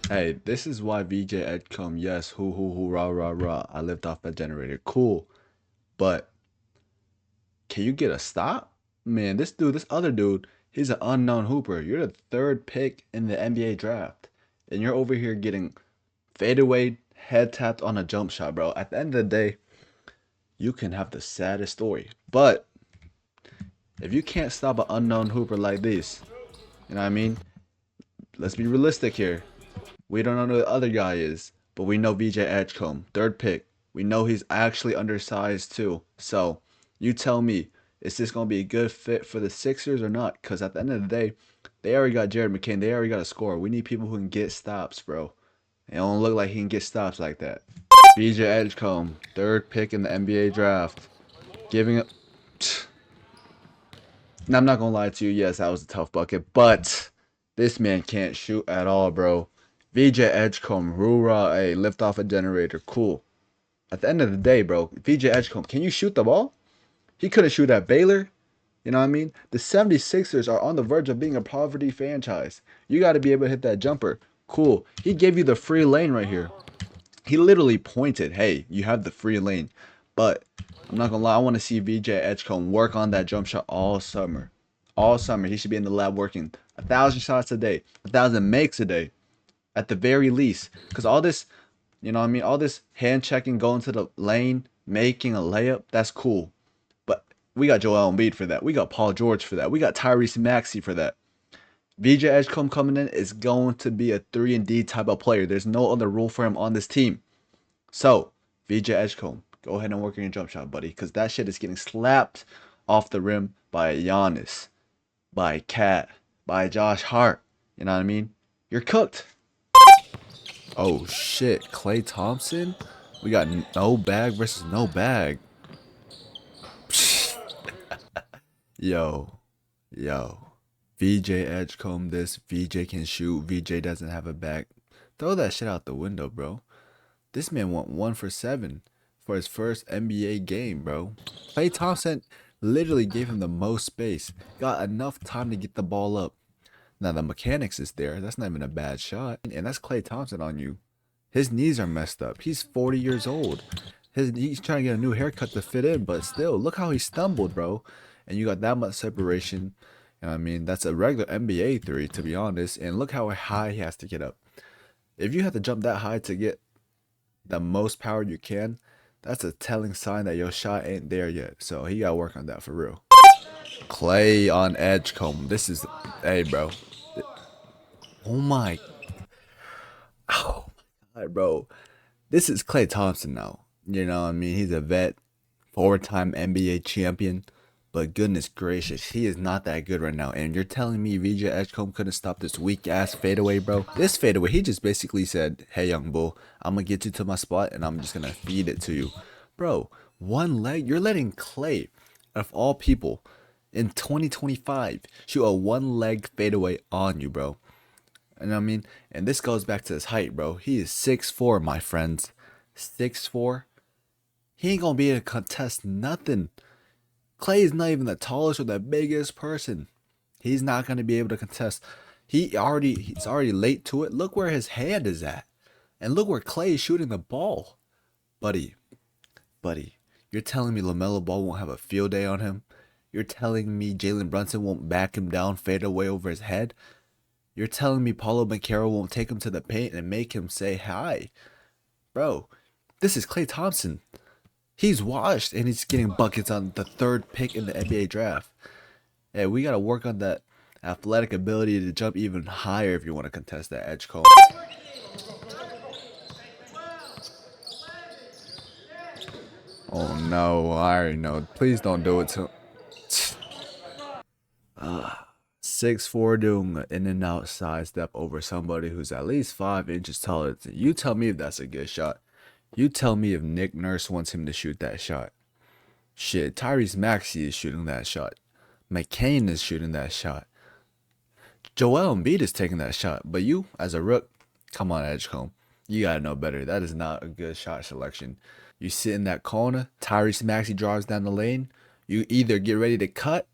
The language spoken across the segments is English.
Hey, this is why VJ Edgecombe, yes, hoo, rah, rah, rah. I lived off that generator. Cool. But can you get a stop? Man, this other dude, he's an unknown hooper. You're the third pick in the NBA draft. And you're over here getting fadeaway, head tapped on a jump shot, bro. At the end of the day, you can have the saddest story. But if you can't stop an unknown hooper like this, you know what I mean? Let's be realistic here. We don't know who the other guy is, but we know VJ Edgecombe, third pick. We know he's actually undersized too. So you tell me, is this going to be a good fit for the Sixers or not? Because at the end of the day, they already got Jared McCain. They already got a score. We need people who can get stops, bro. It don't look like he can get stops like that. VJ Edgecombe, third pick in the NBA draft. Giving up. Now, I'm not gonna lie to you. Yes, that was a tough bucket, but this man can't shoot at all, bro. VJ Edgecombe, Rura, hey, lift off a generator, cool. At the end of the day, bro, VJ Edgecombe, can you shoot the ball? He couldn't shoot at Baylor. You know what I mean? The 76ers are on the verge of being a poverty franchise. You got to be able to hit that jumper. Cool. He gave you the free lane right here. He literally pointed, hey, you have the free lane. But I'm not going to lie, I want to see VJ Edgecombe work on that jump shot all summer. All summer. He should be in the lab working 1,000 shots a day, 1,000 makes a day at the very least. Because all this, you know what I mean? All this hand checking, going to the lane, making a layup, that's cool. But we got Joel Embiid for that. We got Paul George for that. We got Tyrese Maxey for that. VJ Edgecombe coming in is going to be a 3 and D type of player. There's no other role for him on this team. So, VJ Edgecombe, go ahead and work on your jump shot, buddy, because that shit is getting slapped off the rim by Giannis, by Cat, by Josh Hart. You know what I mean? You're cooked. Oh shit, Clay Thompson? We got no bag versus no bag. Yo, yo. VJ Edgecombe this, VJ can shoot, VJ doesn't have a back. Throw that shit out the window, bro. This man went 1 for 7 for his first NBA game, bro. Clay Thompson literally gave him the most space. Got enough time to get the ball up. Now the mechanics is there. That's not even a bad shot. And that's Clay Thompson on you. His knees are messed up. He's 40 years old. He's trying to get a new haircut to fit in, but still, look how he stumbled, bro. And you got that much separation. You know what I mean? That's a regular NBA three, to be honest. And look how high he has to get up. If you have to jump that high to get the most power you can, that's a telling sign that your shot ain't there yet. So he gotta work on that for real. Clay on Edgecombe. This is, hey, bro. Oh my, oh my God, bro. This is Clay Thompson now. You know what I mean? He's a vet, four-time NBA champion. But goodness gracious, he is not that good right now. And you're telling me VJ Edgecombe couldn't stop this weak ass fadeaway, bro? This fadeaway, he just basically said, hey, young bull, I'm gonna get you to my spot and I'm just gonna feed it to you. Bro, one leg? You're letting Clay, of all people, in 2025, shoot a one leg fadeaway on you, bro. And I mean, and this goes back to his height, bro. He is 6'4", my friends. 6'4". He ain't gonna be able to contest nothing. Clay is not even the tallest or the biggest person. He's not gonna be able to contest. He's already late to it. Look where his hand is at. And look where Clay is shooting the ball. Buddy, buddy, you're telling me LaMelo Ball won't have a field day on him? You're telling me Jalen Brunson won't back him down, fade away over his head? You're telling me Paulo Banchero won't take him to the paint and make him say hi? Bro, this is Clay Thompson. He's washed and he's getting buckets on the third pick in the NBA draft. Hey, we gotta work on that athletic ability to jump even higher if you want to contest that edge call. Oh no, I already know. Please don't do it to 6'4" doing an in and out side step over somebody who's at least 5 inches taller than you. Tell me if that's a good shot. You tell me if Nick Nurse wants him to shoot that shot. Shit, Tyrese Maxey is shooting that shot. McCain is shooting that shot. Joel Embiid is taking that shot. But you, as a rook, come on, Edgecombe. You gotta know better. That is not a good shot selection. You sit in that corner, Tyrese Maxey drives down the lane. You either get ready to cut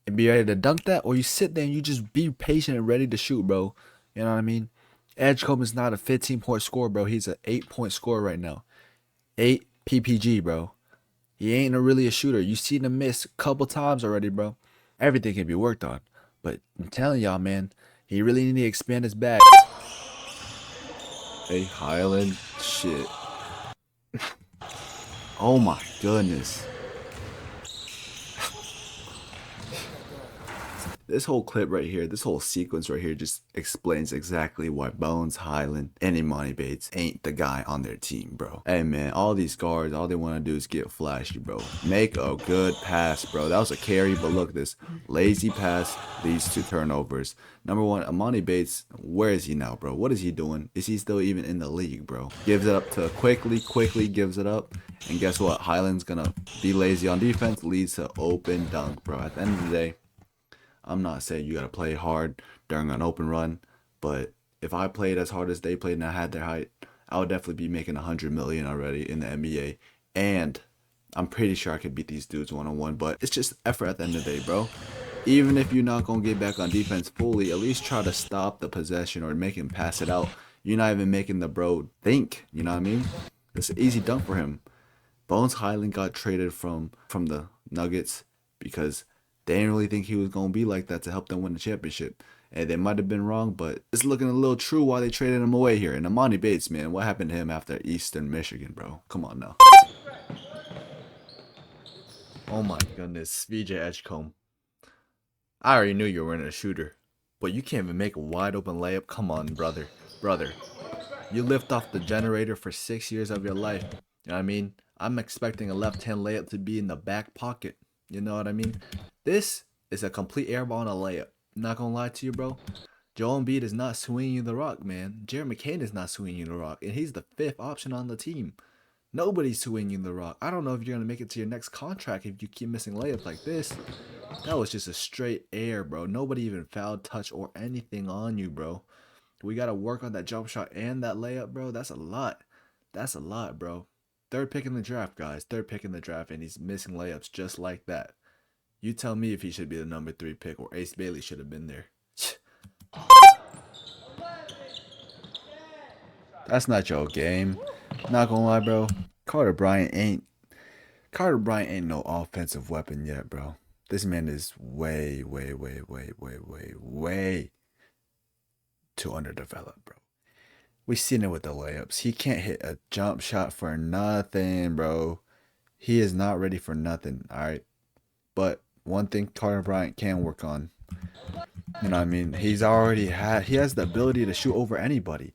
and be ready to dunk that, or you sit there and you just be patient and ready to shoot, bro. You know what I mean? Edgecombe is not a 15-point scorer, bro. He's an 8-point scorer right now. 8 PPG, bro. He ain't really a shooter. You seen him miss a couple times already, bro. Everything can be worked on. But I'm telling y'all, man, he really need to expand his bag. Hey, Highland. Shit. Oh my goodness. This whole clip right here, this whole sequence right here just explains exactly why Bones, Highland, and Emoni Bates ain't the guy on their team, bro. Hey man, all these guards, all they want to do is get flashy, bro. Make a good pass, bro. That was a carry, but look, this lazy pass leads to turnovers. Number one, Emoni Bates, where is he now, bro? What is he doing? Is he still even in the league, bro? Gives it up to quickly gives it up. And guess what? Highland's gonna be lazy on defense, leads to open dunk, bro. At the end of the day, I'm not saying you gotta play hard during an open run, but if I played as hard as they played and I had their height, I would definitely be making 100 million already in the NBA. And I'm pretty sure I could beat these dudes one on one, but it's just effort at the end of the day, bro. Even if you're not gonna get back on defense fully, at least try to stop the possession or make him pass it out. You're not even making the bro think, you know what I mean? It's an easy dunk for him. Bones Highland got traded from the Nuggets because they didn't really think he was gonna be like that to help them win the championship. And they might have been wrong, but it's looking a little true why they traded him away here. And Emoni Bates, man, what happened to him after Eastern Michigan, bro? Come on now. Oh my goodness, VJ Edgecombe. I already knew you were in a shooter, but you can't even make a wide open layup. Come on, brother. Brother. You lift off the generator for 6 years of your life. You know what I mean? I'm expecting a left hand layup to be in the back pocket. You know what I mean? This is a complete airball on a layup. Not gonna lie to you, bro. Joel Embiid is not swinging you the rock, man. Jared McCain is not swinging you the rock, and he's the fifth option on the team. Nobody's swinging the rock. I don't know if you're gonna make it to your next contract if you keep missing layups like this. That was just a straight air, bro. Nobody even fouled, touch, or anything on you, bro. We gotta work on that jump shot and that layup, bro. That's a lot. That's a lot, bro. Third pick in the draft, guys. Third pick in the draft, and he's missing layups just like that. You tell me if he should be the number 3 pick or Ace Bailey should have been there. That's not your game. Not gonna lie, bro. Carter Bryant ain't no offensive weapon yet, bro. This man is way too underdeveloped, bro. We seen it with the layups. He can't hit a jump shot for nothing, bro. He is not ready for nothing, all right? But one thing Carter Bryant can work on, you know what I mean? He has the ability to shoot over anybody.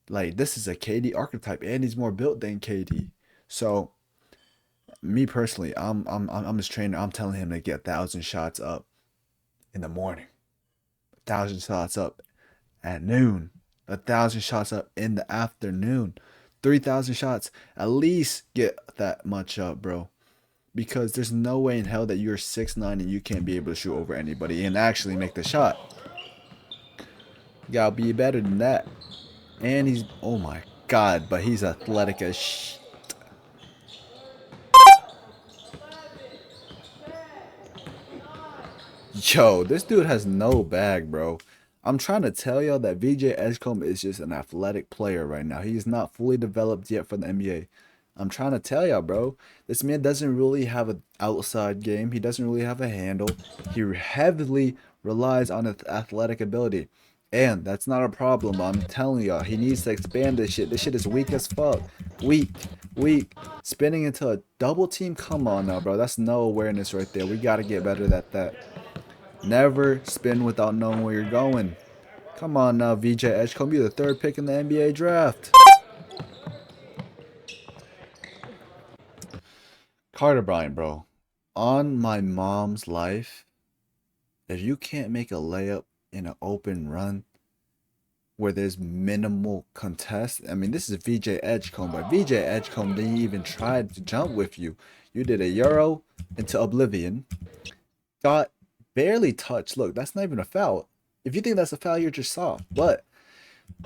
Like, this is a KD archetype, and he's more built than KD. So, me personally, I'm his trainer. I'm telling him to get 1,000 shots up in the morning, 1,000 shots up at noon, 1,000 shots up in the afternoon, 3,000 shots. At least get that much up, bro. Because there's no way in hell that you're 6'9" and you can't be able to shoot over anybody and actually make the shot. You gotta be better than that. And he's, oh my god, but he's athletic as sh. Yo, this dude has no bag, bro. I'm trying to tell y'all that VJ Edgecombe is just an athletic player right now. He's not fully developed yet for the NBA. I'm trying to tell y'all, bro. This man doesn't really have an outside game. He doesn't really have a handle. He heavily relies on his athletic ability. And that's not a problem. I'm telling y'all, he needs to expand this shit. This shit is weak as fuck. Weak. Weak. Spinning into a double team? Come on now, bro. That's no awareness right there. We got to get better at that. Never spin without knowing where you're going. Come on now, VJ Edgecombe. You're the third pick in the NBA draft. Carter Bryant, bro. On my mom's life, if you can't make a layup in an open run where there's minimal contest, I mean, this is VJ Edgecombe, but VJ Edgecombe didn't even try to jump with you. You did a Euro into oblivion. Got barely touched. Look, that's not even a foul. If you think that's a foul, you're just soft. But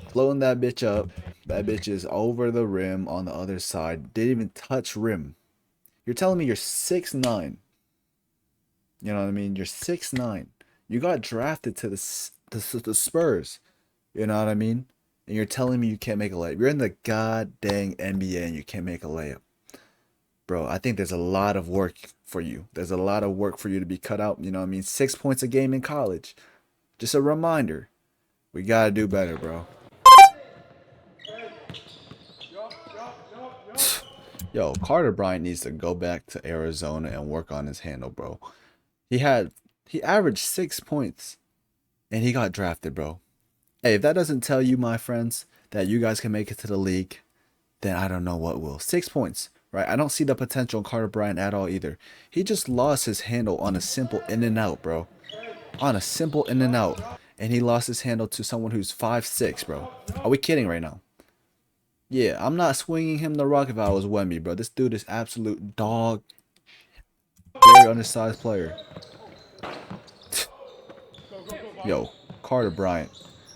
floating that bitch up, that bitch is over the rim on the other side. Didn't even touch rim. You're telling me you're 6'9". You know what I mean? You're 6'9". You got drafted to the Spurs. You know what I mean? and you're telling me you can't make a layup. You're in the god dang NBA and you can't make a layup. Bro, I think there's a lot of work for you. There's a lot of work for you to be cut out. You know what I mean? 6 points a game in college. Just a reminder. We gotta do better, bro. Yo, Carter Bryant needs to go back to Arizona and work on his handle, bro. He had he averaged 6 points and he got drafted, bro. Hey, if that doesn't tell you, my friends, that you guys can make it to the league, then I don't know what will. 6 points, right? I don't see the potential in Carter Bryant at all either. He just lost his handle on a simple in and out, bro. On a simple in and out. And he lost his handle to someone who's 5'6", bro. Are we kidding right now? Yeah, I'm not swinging him the rock if I was Wemby, bro. This dude is absolute dog. Very undersized player. Yo, Carter Bryant.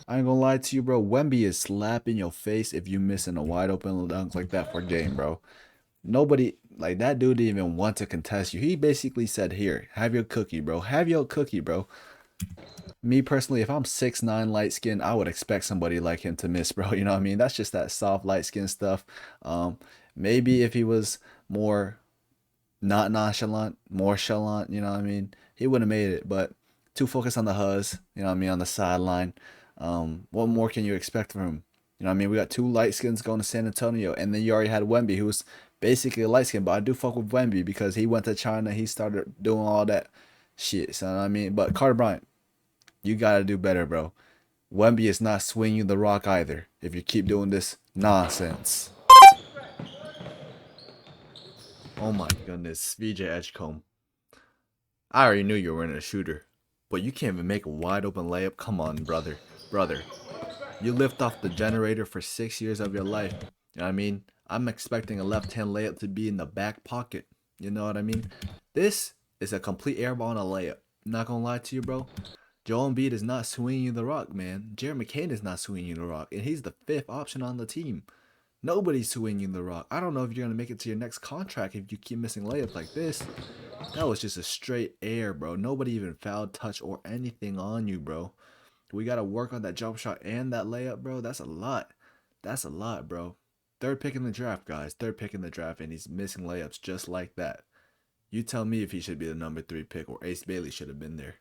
I ain't gonna lie to you, bro. Wemby is slapping your face if you missing a wide open dunk like that for game, bro. Nobody, like, that dude didn't even want to contest you. He basically said, here, have your cookie, bro. Have your cookie, bro. Me personally, if I'm 6'9", light skin, I would expect somebody like him to miss, bro. You know what I mean? That's just that soft light skin stuff. Um, Maybe if he was more not nonchalant, more chalant, you know what I mean? He would have made it, but too focused on the huzz, you know what I mean, on the sideline. What more can you expect from him? You know what I mean? We got two light skins going to San Antonio, and then you already had Wemby, who was basically a light skin, but I do fuck with Wemby because he went to China, he started doing all that shit, so you know what I mean? But Carter Bryant, you gotta do better, bro. Wemby is not swinging the rock either if you keep doing this nonsense. Oh my goodness, VJ Edgecombe. I already knew you were in a shooter, but you can't even make a wide open layup. Come on, brother. Brother, you lift off the generator for 6 years of your life. You know what I mean? I'm expecting a left hand layup to be in the back pocket. You know what I mean? This is a complete airball and a layup. I'm not gonna lie to you, bro. Joel Embiid is not swinging the rock, man. Jared McCain is not swinging the rock, and he's the fifth option on the team. Nobody's swinging the rock. I don't know if you're gonna make it to your next contract if you keep missing layups like this. That was just a straight air, bro. Nobody even fouled, touch, or anything on you, bro. We gotta work on that jump shot and that layup, bro. That's a lot. That's a lot, bro. Third pick in the draft, guys. Third pick in the draft, and he's missing layups just like that. You tell me if he should be the number 3 pick or Ace Bailey should have been there.